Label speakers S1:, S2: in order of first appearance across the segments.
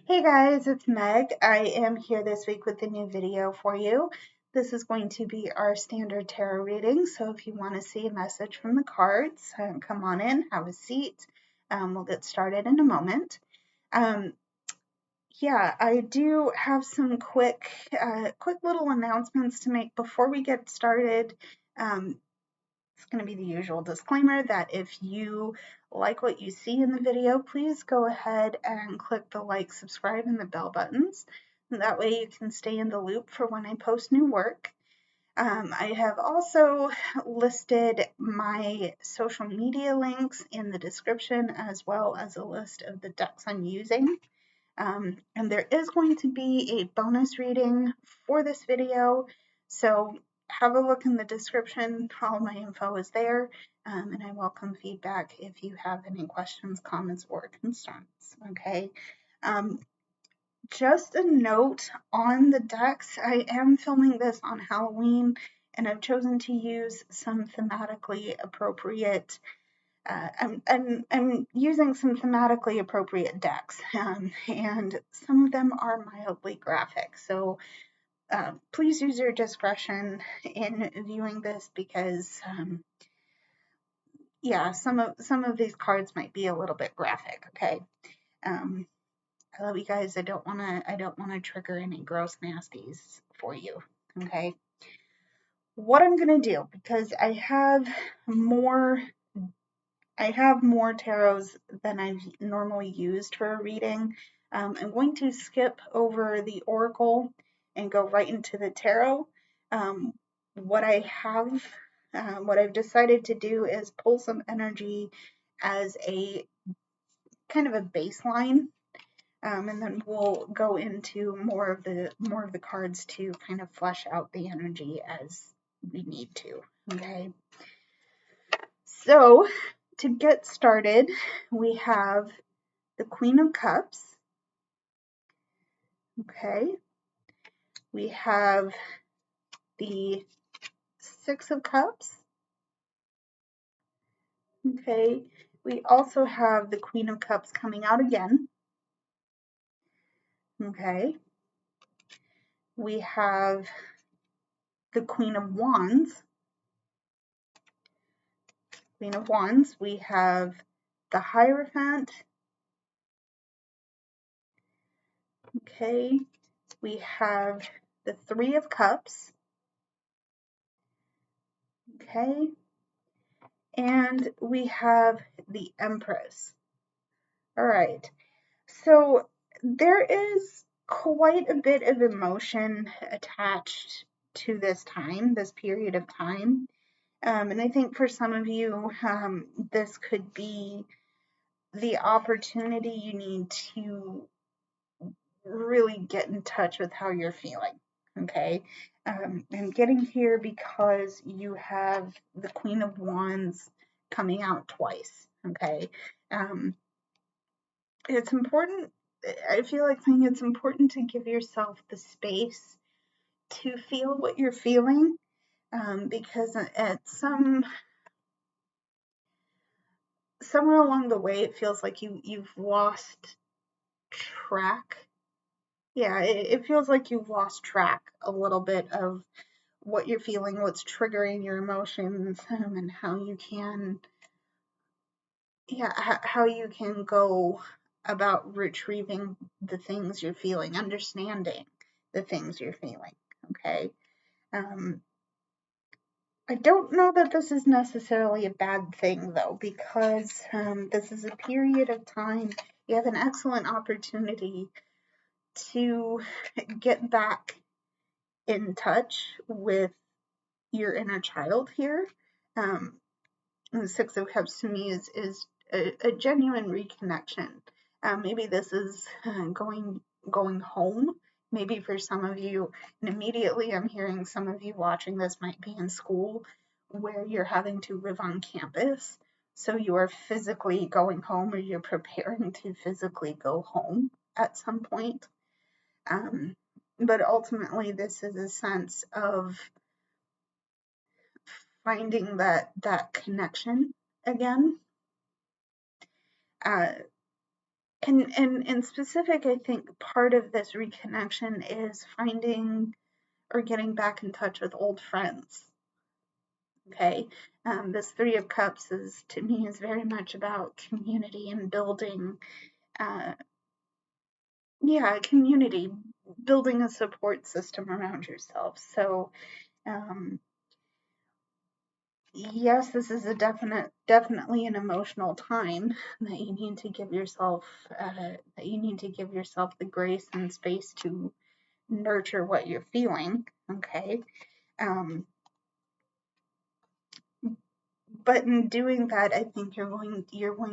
S1: Hey guys, it's Meg. I am here this week with a new video for you. This is going to be our standard tarot reading, so if you want to see a message from the cards, come on in, have a seat. We'll get started in a moment. I do have some quick little announcements to make before we get started. It's going to be the usual disclaimer that if you like what you see in the video, please go ahead and click the like, subscribe, and the bell buttons. And that way you can stay in the loop for when I post new work. I have also listed my social media links in the description, as well as a list of the decks I'm using. And there is going to be a bonus reading for this video, so have a look in the description. All my info is there, and I welcome feedback if you have any questions, comments, or concerns. Okay. Just a note on the decks, I am filming this on Halloween, and I've chosen to use some thematically appropriate I'm using some thematically appropriate decks, and some of them are mildly graphic. So please use your discretion in viewing this because, some of these cards might be a little bit graphic. Okay. I love you guys. I don't wanna trigger any gross nasties for you. Okay. What I'm gonna do, because I have more tarots than I've normally used for a reading. I'm going to skip over the oracle and go right into the tarot. What I've decided to do is pull some energy as a kind of a baseline, and then we'll go into more of the cards to kind of flesh out the energy as we need to. Okay. So to get started, we have the Queen of Cups. Okay. We have the Six of Cups. Okay. We also have the Queen of Cups coming out again. Okay. We have the Queen of Wands. Queen of Wands. We have the Hierophant. Okay. We have the Three of Cups. Okay. And we have the Empress. All right. So there is quite a bit of emotion attached to this period of time. And I think for some of you, this could be the opportunity you need to really get in touch with how you're feeling. Okay. I'm getting here because you have the Queen of Wands coming out twice. Okay. It's important. I feel like saying it's important to give yourself the space to feel what you're feeling, because at somewhere along the way, it feels like you've lost track. Yeah, it feels like you've lost track a little bit of what you're feeling, what's triggering your emotions, and how you can go about retrieving the things you're feeling, understanding the things you're feeling. Okay. I don't know that this is necessarily a bad thing, though, because this is a period of time. You have an excellent opportunity to get back in touch with your inner child here. The Six of Cups to me is a genuine reconnection. Maybe this is going home. Maybe for some of you, and immediately I'm hearing some of you watching this might be in school where you're having to live on campus. So you are physically going home, or you're preparing to physically go home at some point. But ultimately, this is a sense of finding that connection again. And in specific, I think part of this reconnection is finding or getting back in touch with old friends. Okay, this Three of Cups is, to me, is very much about community and building, community, building a support system around yourself. So, yes, this is a definitely an emotional time that you need to give yourself, the grace and space to nurture what you're feeling. Okay, um, but in doing that, I think you're going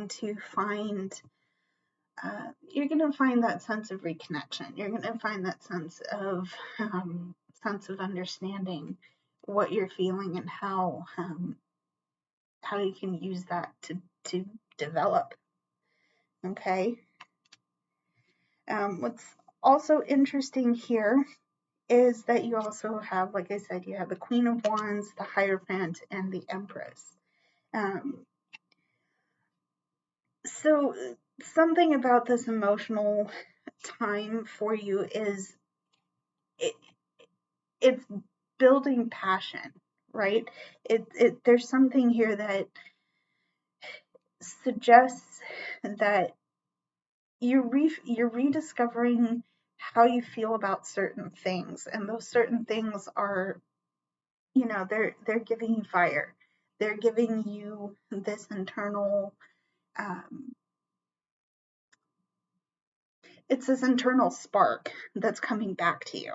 S1: to find that sense of reconnection. You're going to find that sense of understanding what you're feeling and how you can use that to develop. Okay. What's also interesting here is that you also have, like I said, you have the Queen of Wands, the Hierophant, and the Empress. So something about this emotional time for you is it's building passion, right? There's something here that suggests that you're rediscovering how you feel about certain things, and those certain things are, they're giving you fire. They're giving you this internal, it's this internal spark that's coming back to you.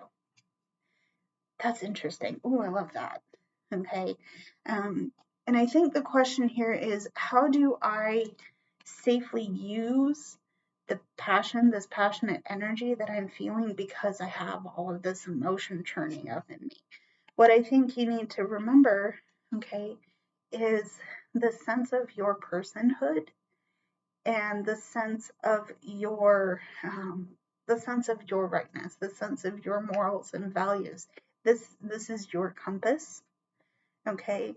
S1: That's interesting. Oh, I love that. Okay. And I think the question here is, how do I safely use this passionate energy that I'm feeling because I have all of this emotion churning up in me? What I think you need to remember, okay, is the sense of your personhood and the sense of your rightness, the sense of your morals and values. This is your compass, okay?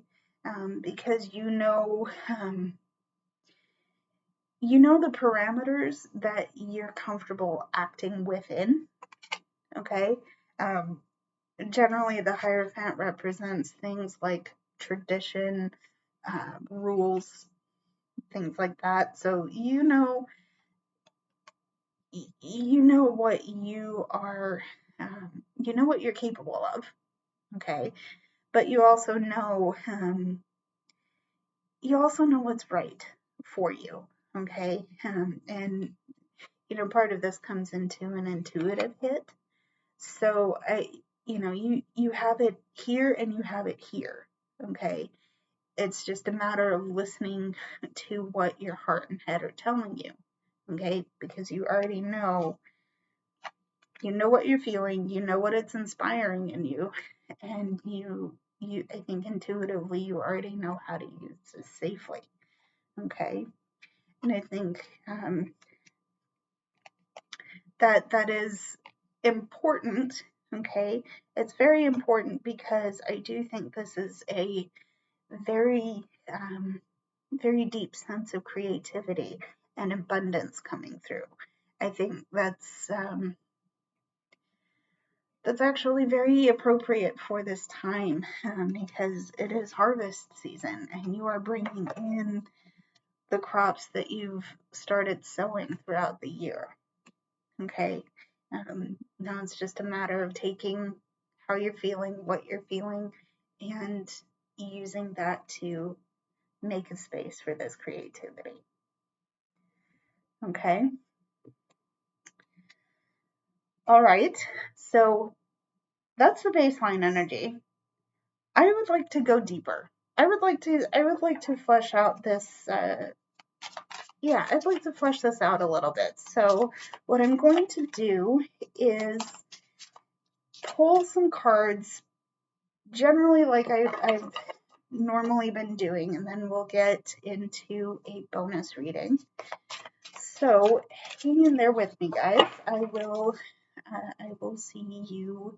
S1: Because the parameters that you're comfortable acting within, okay? Generally, the Hierophant represents things like tradition, rules, things like that. So what you are, what you're capable of, okay? But you also know what's right for you, okay? And part of this comes into an intuitive hit. So you have it here and you have it here, okay? It's just a matter of listening to what your heart and head are telling you, okay? Because you already know, what you're feeling, what it's inspiring in you, and I think intuitively you already know how to use this safely, okay? And I think that is important, okay? It's very important because I do think this is a very, very deep sense of creativity and abundance coming through. I think that's actually very appropriate for this time, because it is harvest season and you are bringing in the crops that you've started sowing throughout the year. Okay. Now it's just a matter of taking how you're feeling, what you're feeling, and using that to make a space for this creativity. Okay. All right. So that's the baseline energy. I would like to go deeper. I would like to flesh out this. I'd like to flesh this out a little bit. So what I'm going to do is pull some cards, generally like I've normally been doing, and then we'll get into a bonus reading. So hang in there with me, guys. I will see you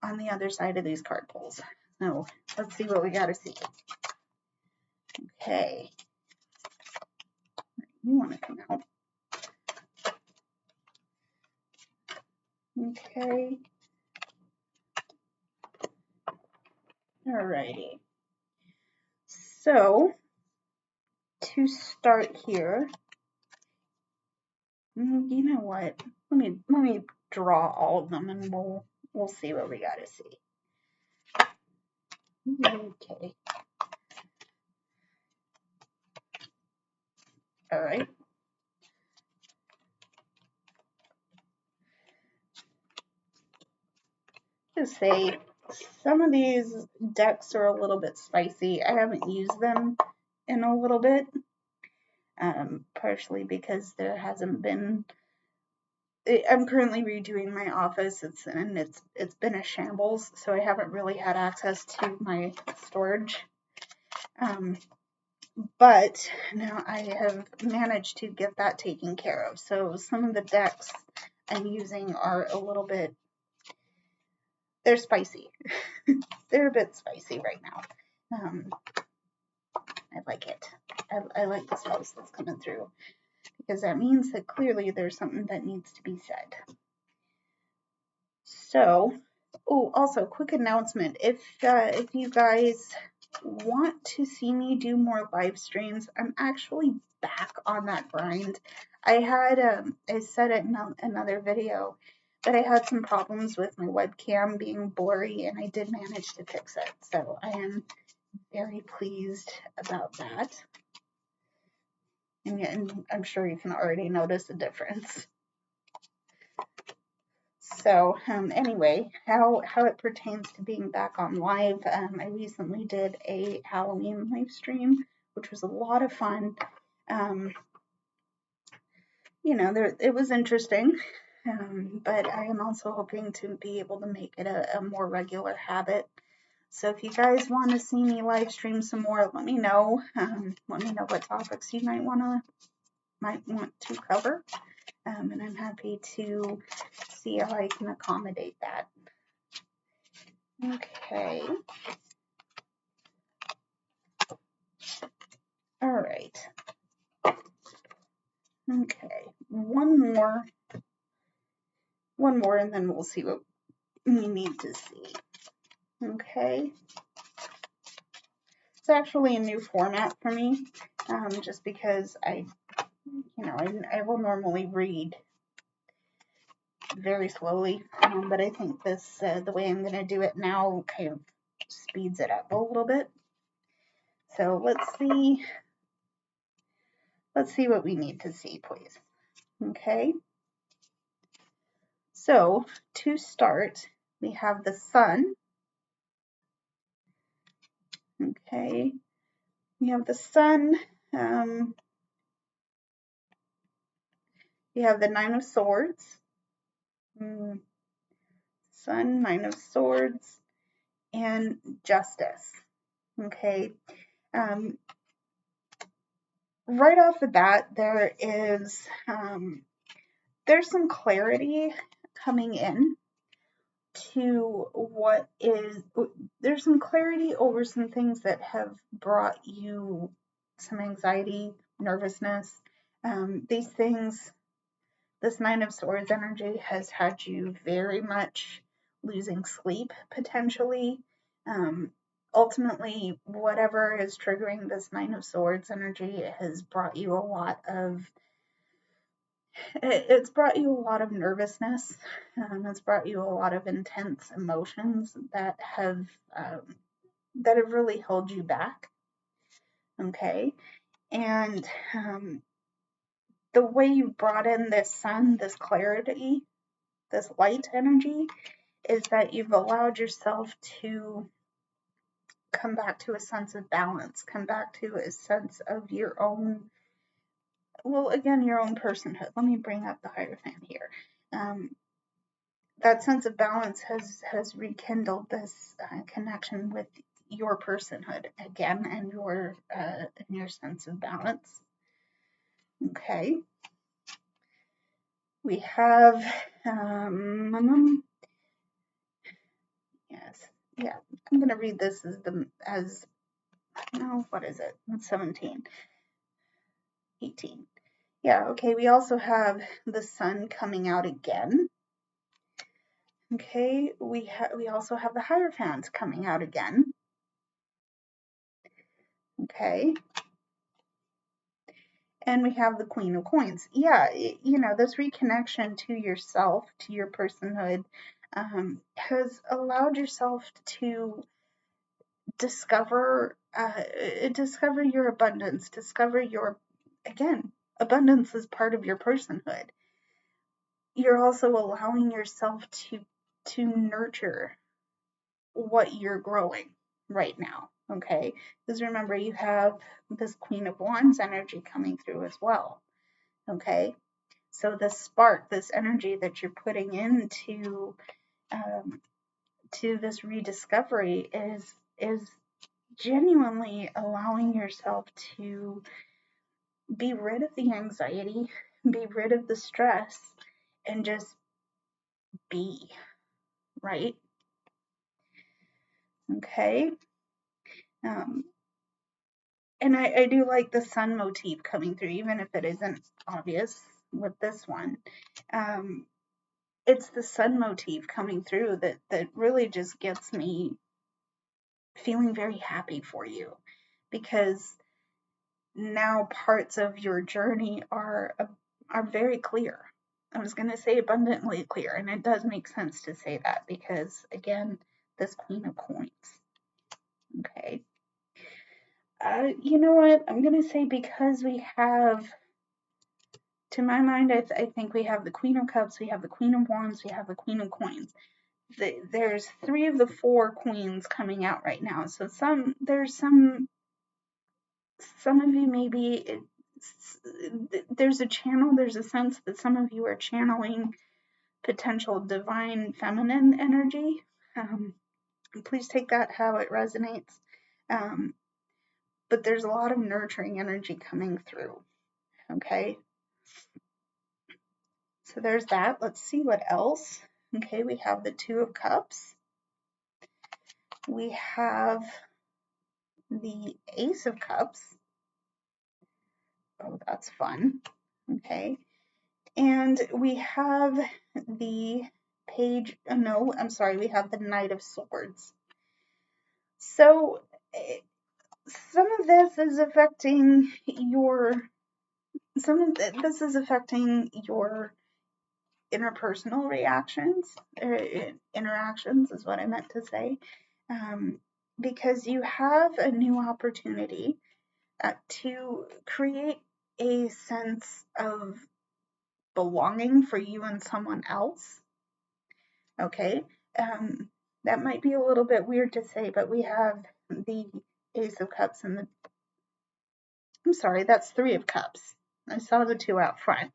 S1: on the other side of these card pulls. So let's see what we got to see. Okay. You want to come out. Okay. Alrighty. So to start here, you know what? Let me draw all of them, and we'll see what we gotta see. Okay. All right. Just say some of these decks are a little bit spicy. I haven't used them in a little bit, partially because there hasn't been. I'm currently redoing my office. It's been a shambles, so I haven't really had access to my storage. But now I have managed to get that taken care of. So some of the decks I'm using are a little bit. They're spicy. They're a bit spicy right now. I like it. I like the spells that's coming through, because that means that clearly there's something that needs to be said. So, oh, also quick announcement: if you guys want to see me do more live streams, I'm actually back on that grind. I had I said it in another video that I had some problems with my webcam being blurry, and I did manage to fix it. So I am very pleased about that. And I'm sure you can already notice a difference. So anyway, how it pertains to being back on live, I recently did a Halloween live stream, which was a lot of fun. You know, it was interesting, but I am also hoping to be able to make it a more regular habit. So if you guys want to see me live stream some more, let me know. Let me know what topics you might want to cover, and I'm happy to see how I can accommodate that. Okay. All right. Okay. One more, and then we'll see what we need to see. Okay. It's actually a new format for me, just because I will normally read very slowly, but I think the way I'm going to do it now kind of speeds it up a little bit. So let's see what we need to see, please. Okay. So to start, we have the sun. Okay. We have the sun. We have the Nine of Swords. Sun, Nine of Swords, and Justice. Okay. Right off the bat, there's some clarity coming in to there's some clarity over some things that have brought you some anxiety, nervousness. These things, this Nine of Swords energy has had you very much losing sleep, potentially. Ultimately, whatever is triggering this Nine of Swords energy has brought you a lot of nervousness. It's brought you a lot of intense emotions that have really held you back. Okay. And the way you brought in this sun, this clarity, this light energy, is that you've allowed yourself to come back to a sense of balance, come back to a sense of your own, your own personhood. Let me bring up the Hierophant here. That sense of balance has rekindled this connection with your personhood again, and your sense of balance. Okay. We have I'm going to read this what is it? That's 17. 18. Yeah, okay, we also have the sun coming out again. Okay, we also have the Hierophant coming out again. Okay, and we have the Queen of Coins. Yeah, this reconnection to yourself, to your personhood, has allowed yourself to discover your abundance, discover your, again, abundance is part of your personhood. You're also allowing yourself to nurture what you're growing right now. Okay, because remember, you have this Queen of Wands energy coming through as well. Okay, so this spark, this energy that you're putting into to this rediscovery is genuinely allowing yourself to be rid of the anxiety, be rid of the stress, and just be, right? Okay. Um, and I do like the sun motif coming through, even if it isn't obvious with this one. It's the sun motif coming through that really just gets me feeling very happy for you, because now parts of your journey are very clear. I was going to say abundantly clear, and it does make sense to say that because, again, this Queen of Coins. Okay. You know what? I'm going to say, because we have, to my mind, I think we have the Queen of Cups, we have the Queen of Wands, we have the Queen of Coins. There's 3 of the 4 queens coming out right now. So there's some of you, maybe there's a sense that some of you are channeling potential divine feminine energy. Please take that how it resonates. But there's a lot of nurturing energy coming through. Okay. So there's that. Let's see what else. Okay, we have the 2 of Cups. We have the Ace of Cups. Oh, that's fun. Okay. And we have the we have the Knight of Swords. So some of this is affecting your interpersonal reactions, interactions is what I meant to say, because you have a new opportunity to create a sense of belonging for you and someone else. Okay, that might be a little bit weird to say, but we have the Ace of Cups and that's 3 of Cups. I saw the 2 out front.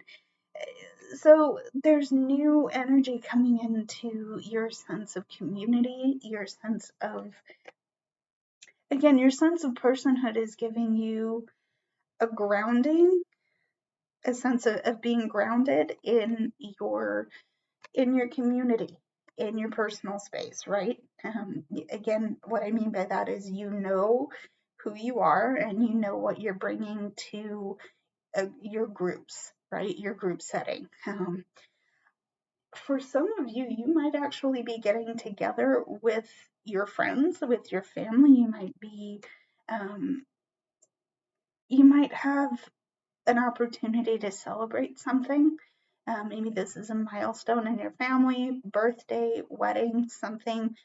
S1: So there's new energy coming into your sense of community, your sense of personhood is giving you a grounding, a sense of being grounded in your community, in your personal space, right? Again, what I mean by that is who you are and what you're bringing to your groups, right? Your group setting. For some of you, you might actually be getting together with your friends, with your family. You might have an opportunity to celebrate something. Maybe this is a milestone in your family, birthday, wedding, something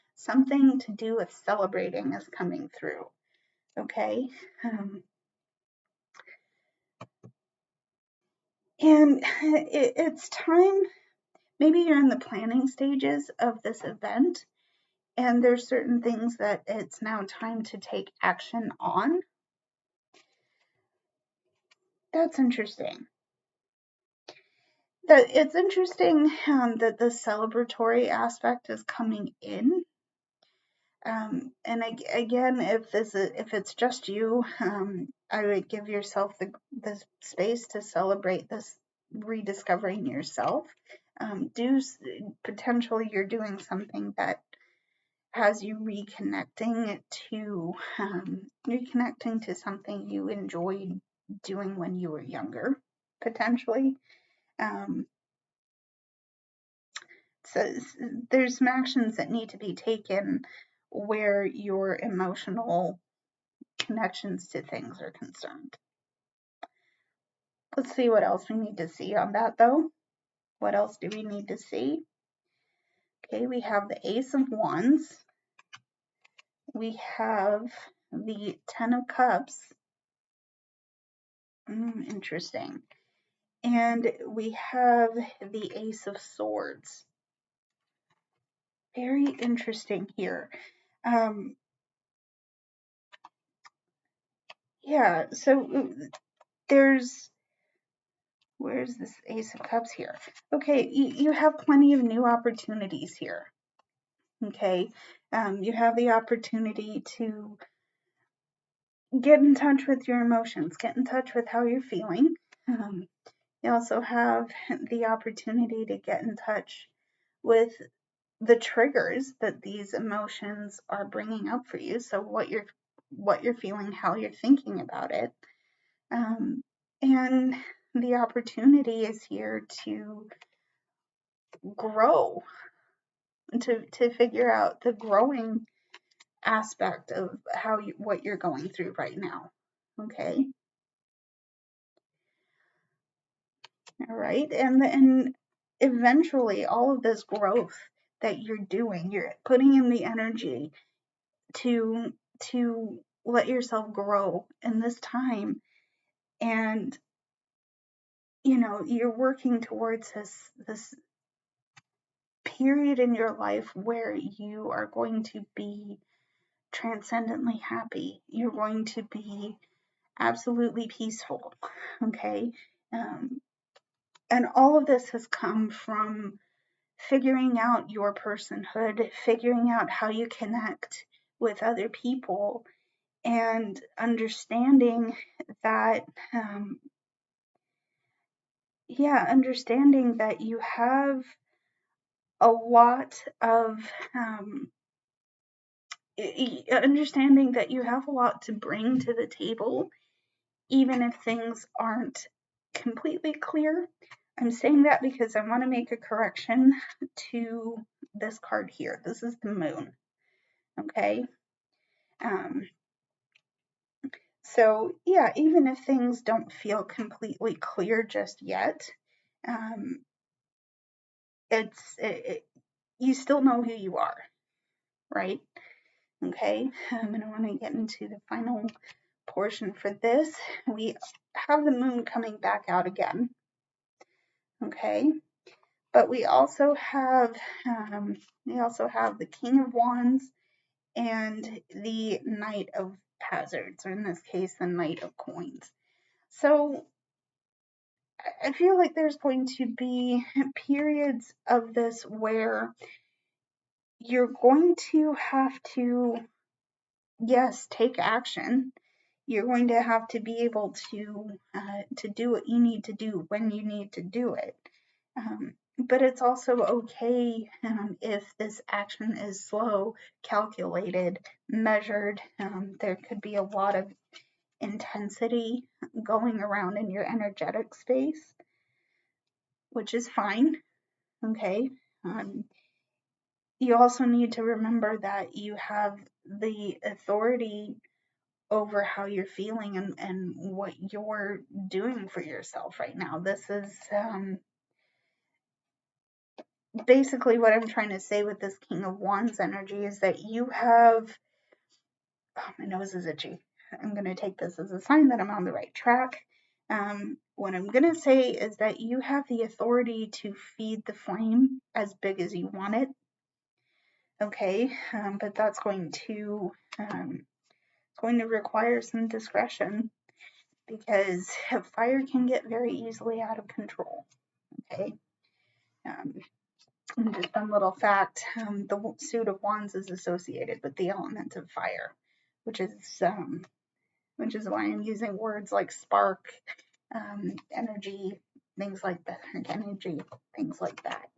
S1: to do with celebrating is coming through. Okay. And it's time, maybe you're in the planning stages of this event, and there's certain things that it's now time to take action on. That's interesting. It's interesting that the celebratory aspect is coming in. And again, if it's just you, I would give yourself the space to celebrate this rediscovering yourself. Potentially you're doing something that has you reconnecting to something you enjoyed doing when you were younger, potentially. So there's some actions that need to be taken where your emotional connections to things are concerned. Let's see what else we need to see on that, though. What else do we need to see? Okay, we have the Ace of Wands. We have the Ten of Cups. Interesting. And we have the Ace of Swords. Very interesting here. Yeah, so where's this Ace of Cups here? Okay, you have plenty of new opportunities here. Okay, you have the opportunity to get in touch with your emotions, get in touch with how you're feeling. You also have the opportunity to get in touch with the triggers that these emotions are bringing up for you. So what you're feeling, how you're thinking about it, and the opportunity is here to grow, to figure out the growing aspect of what you're going through right now. Okay. All right. And eventually all of this growth that you're doing, you're putting in the energy to let yourself grow in this time, and you're working towards this period in your life where you are going to be transcendently happy. You're going to be absolutely peaceful. Okay. And all of this has come from figuring out your personhood, figuring out how you connect with other people, and understanding that, understanding that you have a lot of, understanding that you have a lot to bring to the table, even if things aren't completely clear. I'm saying that because I want to make a correction to this card here. This is the Moon. Okay. So yeah, even if things don't feel completely clear just yet, um, you still know who you are, right? Okay. And I want to get into the final portion for this. We have the Moon coming back out again. Okay. But we also have the King of Wands and the Knight of Hazards, or in this case, the Knight of Coins. So I feel like there's going to be periods of this where you're going to have to, yes, take action. You're going to have to be able to do what you need to do when you need to do it. But it's also okay if this action is slow, calculated, measured. There could be a lot of intensity going around in your energetic space, which is fine. Okay. You also need to remember that you have the authority over how you're feeling and what you're doing for yourself right now. This is basically what I'm trying to say with this King of Wands energy is that you have, my nose is itchy. I'm going to take this as a sign that I'm on the right track. What I'm going to say is that you have the authority to feed the flame as big as you want it. Okay, but that's going to require some discretion, because fire can get very easily out of control. Okay. Just one little fact: the suit of wands is associated with the element of fire, which is why I'm using words like spark, energy, things like that, energy, things like that.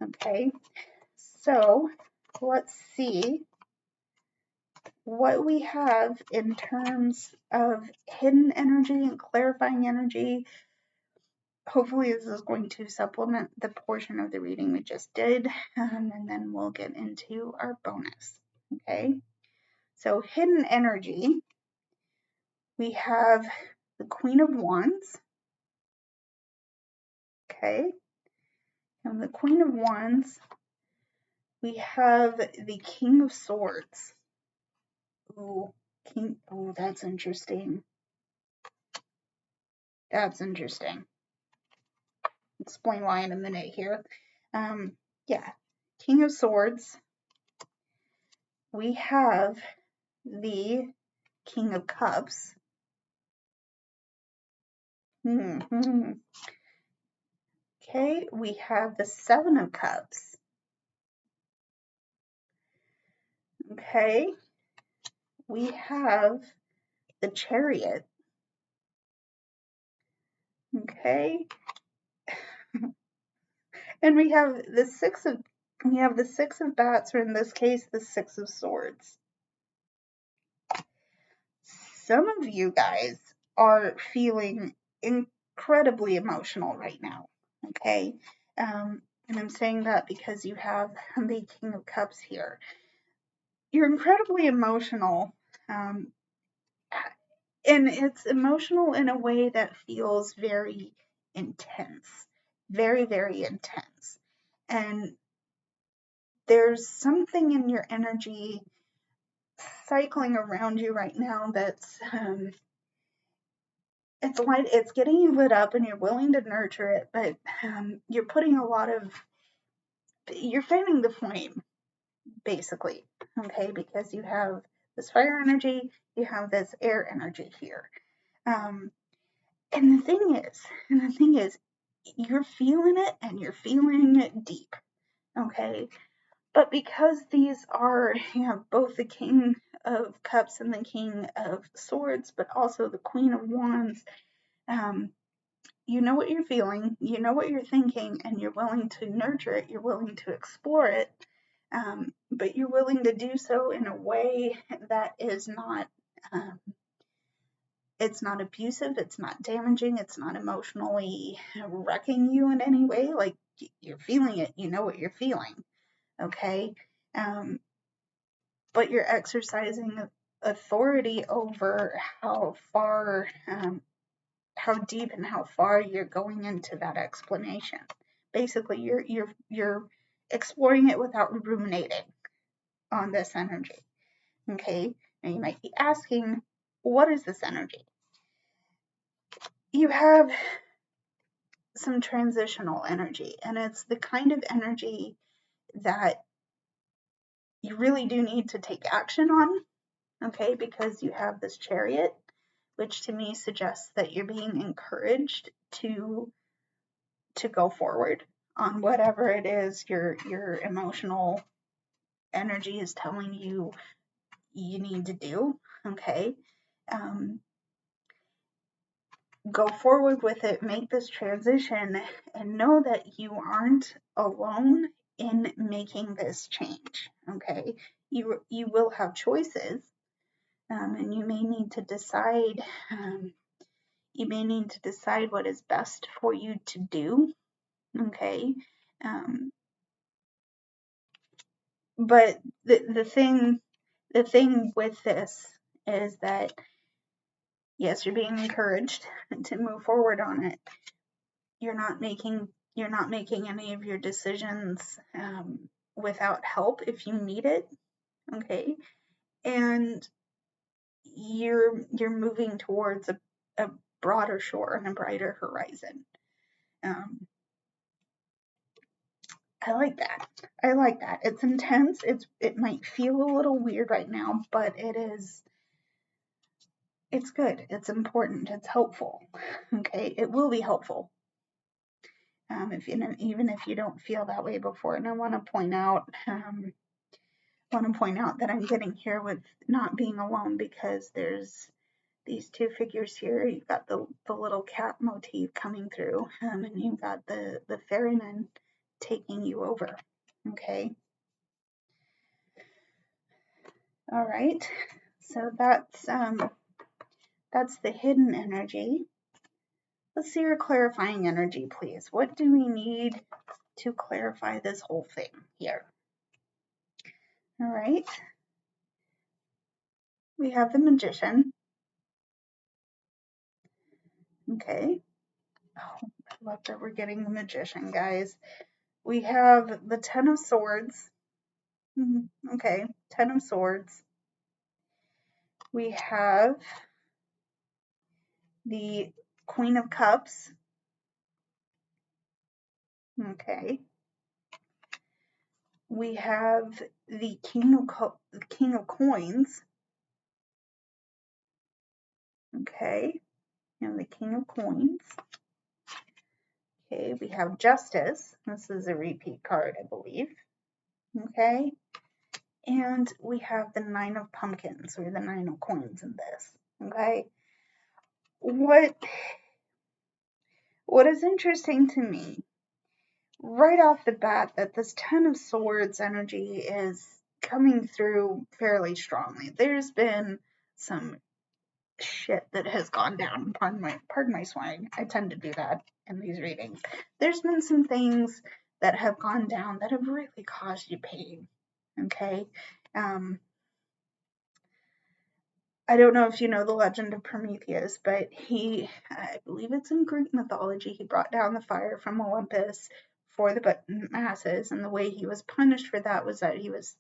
S1: Okay, so let's see what we have in terms of hidden energy and clarifying energy hopefully this is going to supplement the portion of the reading we just did, and then we'll get into our bonus. Okay, so hidden energy, we have the Queen of Wands. Okay, and the Queen of Wands, we have the King of Swords. Ooh, that's interesting. That's interesting. Explain why in a minute here. Yeah, King of Swords. We have the King of Cups. Okay, we have the Seven of Cups. Okay, we have the Chariot. Okay, and we have the Six of Bats, or in this case, the Six of Swords. Some of you guys are feeling incredibly emotional right now. Okay, and I'm saying that because you have the King of Cups here. You're incredibly emotional, and it's emotional in a way that feels very intense, very, very intense. And there's something in your energy cycling around you right now that's it's getting you lit up, and you're willing to nurture it, but you're putting you're fanning the flame, basically. Okay, because you have this fire energy, you have this air energy here. And the thing is, you're feeling it, and you're feeling it deep. Okay, but because these are, both the King of Cups and the King of Swords, but also the Queen of Wands, you know what you're feeling, you know what you're thinking, and you're willing to nurture it, you're willing to explore it, but you're willing to do so in a way that is not, it's not abusive, it's not damaging, it's not emotionally wrecking you in any way. Like, you're feeling it, you know what you're feeling, okay? But you're exercising authority over how far, how deep and how far you're going into that explanation. Basically, you're exploring it without ruminating on this energy. Okay, now you might be asking, what is this energy? You have some transitional energy, and it's the kind of energy that you really do need to take action on. Okay, because you have this Chariot, which to me suggests that you're being encouraged to go forward on whatever it is your emotional energy is telling you you need to do. Okay, go forward with it, make this transition, and know that you aren't alone in making this change. Okay, you will have choices, and you may need to decide. You may need to decide what is best for you to do. Okay, but the thing with this is that, yes, you're being encouraged to move forward on it. You're not making any of your decisions without help if you need it. Okay, and you're moving towards a broader shore and a brighter horizon. I like that. I like that. It's intense. It might feel a little weird right now, but it's good. It's important. It's helpful. Okay, it will be helpful. Even if you don't feel that way before. And I want to point out that I'm getting here with not being alone, because there's these two figures here. You've got the little cat motif coming through, and you've got the ferryman taking you over. Okay. All right. So that's the hidden energy. Let's see your clarifying energy, please. What do we need to clarify this whole thing here? All right. We have the Magician. Okay. Oh, I love that we're getting the Magician, guys. We have the Ten of Swords. Okay, Ten of Swords. We have the Queen of Cups. Okay. We have the King of Coins. Okay. And the King of Coins. Okay, we have Justice. This is a repeat card, I believe. Okay. And we have the Nine of Pumpkins, or the Nine of Coins in this. Okay. What is interesting to me right off the bat, that this Ten of Swords energy is coming through fairly strongly. There's been some shit that has gone down. Pardon my swearing. I tend to do that in these readings. There's been some things that have gone down that have really caused you pain. Okay. I don't know if you know the legend of Prometheus, but I believe it's in Greek mythology, he brought down the fire from Olympus for the masses, and the way he was punished for that was that he was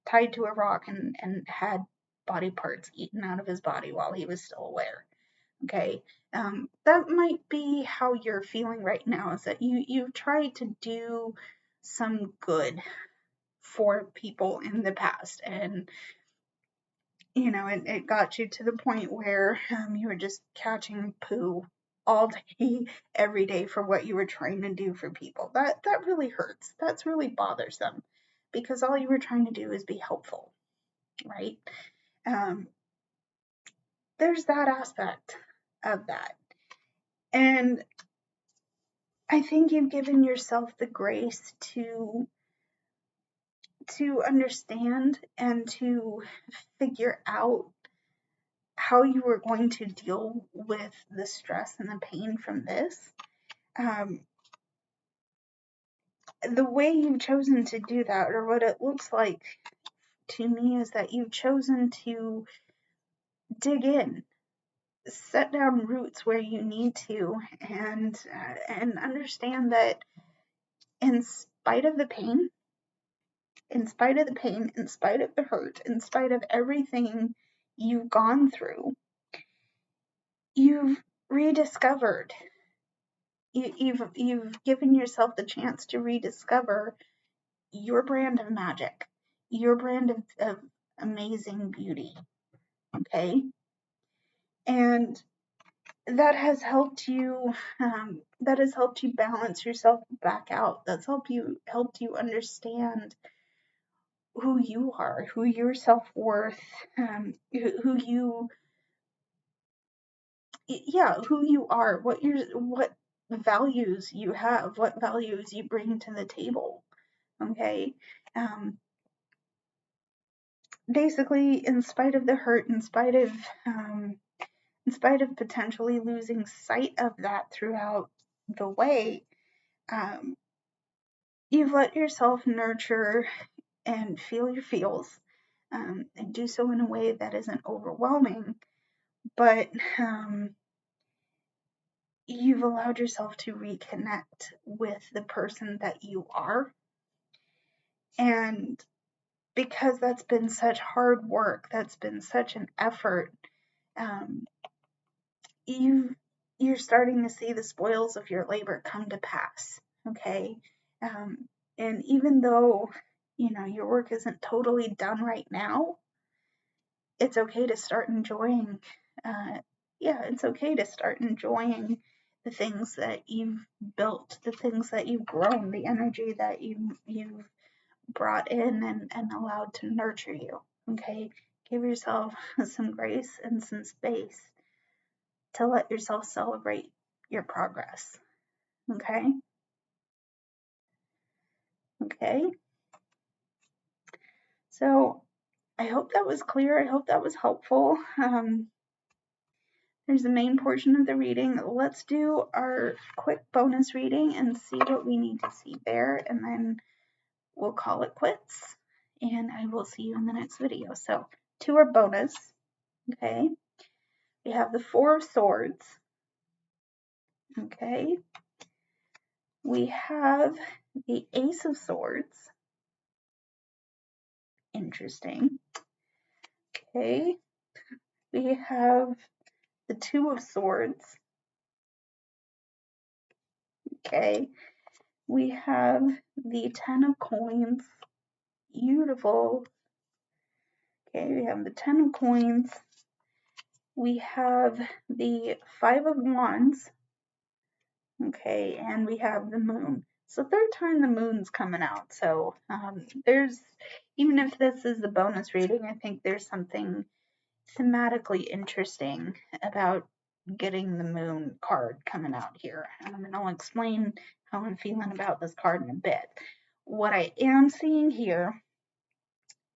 S1: tied to a rock and had body parts eaten out of his body while he was still aware. Okay, that might be how you're feeling right now, is that you've tried to do some good for people in the past, and it got you to the point where you were just catching poo all day, every day for what you were trying to do for people. That really hurts. That's really bothersome, because all you were trying to do is be helpful, right? Um, there's that aspect of that. And I think you've given yourself the grace to understand and to figure out how you were going to deal with the stress and the pain from this. Um, the way you've chosen to do that, or what it looks like to me, is that you've chosen to dig in, set down roots where you need to, and understand that in spite of the pain, in spite of the pain, in spite of the hurt, in spite of everything you've gone through, you've rediscovered. You've given yourself the chance to rediscover your brand of magic, your brand of amazing beauty. Okay, and that has helped you. That has helped you balance yourself back out. That's helped you understand who you are, who your self-worth, who you, who you are, what values you have, what values you bring to the table. Okay. Basically, in spite of the hurt, in spite of potentially losing sight of that throughout the way, you've let yourself nurture and feel your feels, and do so in a way that isn't overwhelming, but you've allowed yourself to reconnect with the person that you are. And because that's been such hard work, that's been such an effort, you're starting to see the spoils of your labor come to pass. Okay. And even though your work isn't totally done right now, it's okay to start enjoying it's okay to start enjoying the things that you've built, the things that you've grown, the energy that you've brought in and allowed to nurture you. Okay, give yourself some grace and some space to let yourself celebrate your progress. Okay. So I hope that was clear. I hope that was helpful. There's the main portion of the reading. Let's do our quick bonus reading and see what we need to see there, and then we'll call it quits, and I will see you in the next video. So, to our bonus, okay, we have the Four of Swords, okay, we have the Ace of Swords, interesting, okay, we have the Two of Swords, okay, we have the Ten of Coins, beautiful, okay, we have the Ten of Coins, we have the Five of Wands, okay, and we have the Moon. So third time the Moon's coming out. So there's, even if this is the bonus reading, I think there's something thematically interesting about getting the Moon card coming out here. And I'll explain how I'm feeling about this card in a bit. What I am seeing here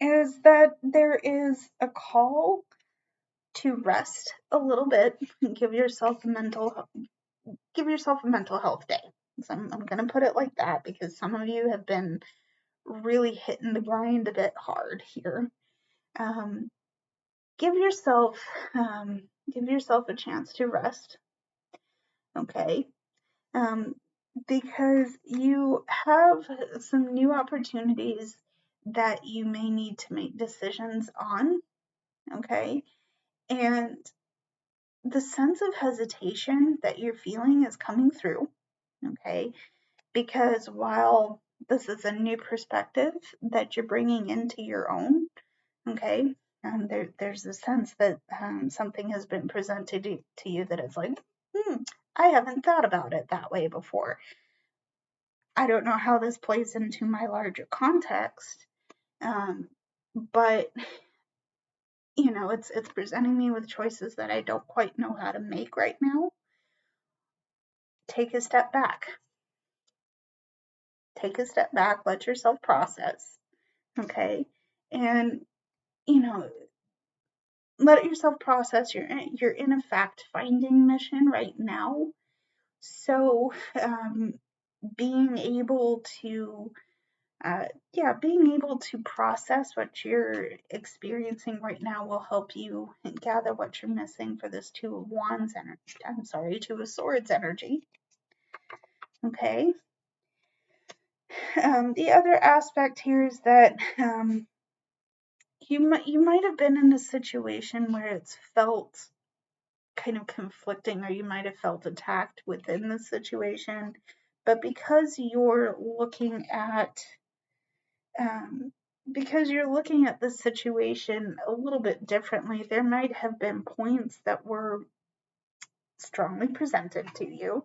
S1: is that there is a call to rest a little bit and give yourself a mental health day. So I'm going to put it like that because some of you have been really hitting the grind a bit hard here. Give yourself a chance to rest, okay? Because you have some new opportunities that you may need to make decisions on, okay? And the sense of hesitation that you're feeling is coming through, okay? Because while this is a new perspective that you're bringing into your own, okay, there's a sense that something has been presented to you that is like, I haven't thought about it that way before. I don't know how this plays into my larger context, but you know, it's presenting me with choices that I don't quite know how to make right now. Take a step back. Let yourself process, okay? And, you know, let yourself process. You're in a fact-finding mission right now. So, being able to process what you're experiencing right now will help you gather what you're missing for this Two of Wands energy. Two of Swords energy. Okay. The other aspect here is that you might have been in a situation where it's felt kind of conflicting, or you might have felt attacked within the situation, but because you're looking at the situation a little bit differently, there might have been points that were strongly presented to you,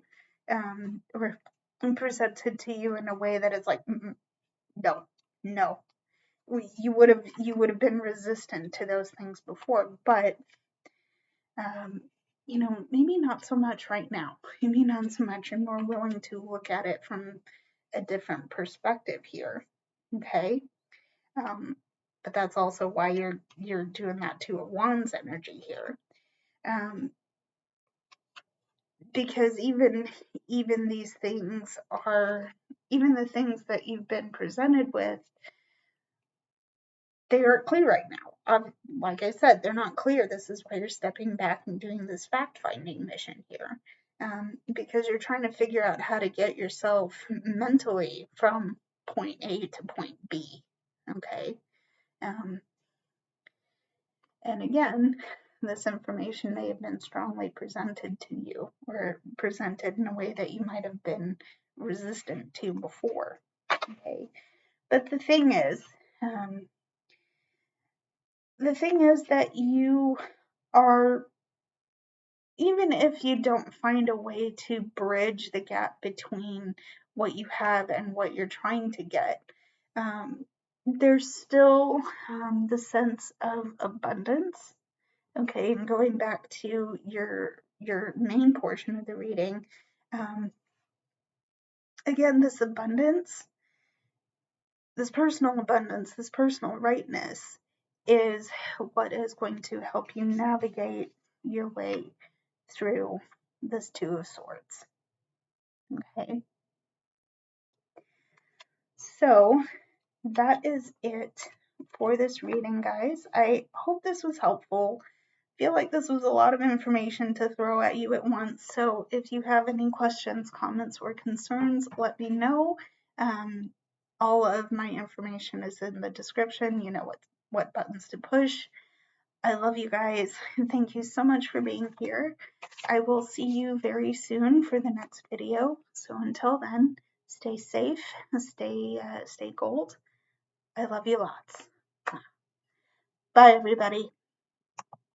S1: or presented to you in a way that is like, no. You would have been resistant to those things before, but you know, maybe not so much right now. Maybe not so much. You're more willing to look at it from a different perspective here. Okay. But that's also why you're doing that Two of Wands energy here. Because even these things are, even the things that you've been presented with, they aren't clear right now. Like I said, they're not clear. This is why you're stepping back and doing this fact-finding mission here, because you're trying to figure out how to get yourself mentally from point A to point B, okay? And again, this information may have been strongly presented to you, or presented in a way that you might have been resistant to before, okay? But the thing is that you are, even if you don't find a way to bridge the gap between what you have and what you're trying to get, there's still the sense of abundance. Okay, and going back to your main portion of the reading, again, this abundance, this personal abundance, this personal rightness is what is going to help you navigate your way through this Two of Swords. Okay. So that is it for this reading, guys. I hope this was helpful. I feel like this was a lot of information to throw at you at once. So if you have any questions, comments, or concerns, let me know. All of my information is in the description. You know what buttons to push. I love you guys. Thank you so much for being here. I will see you very soon for the next video. So until then, stay safe, stay gold. I love you lots. Bye, everybody.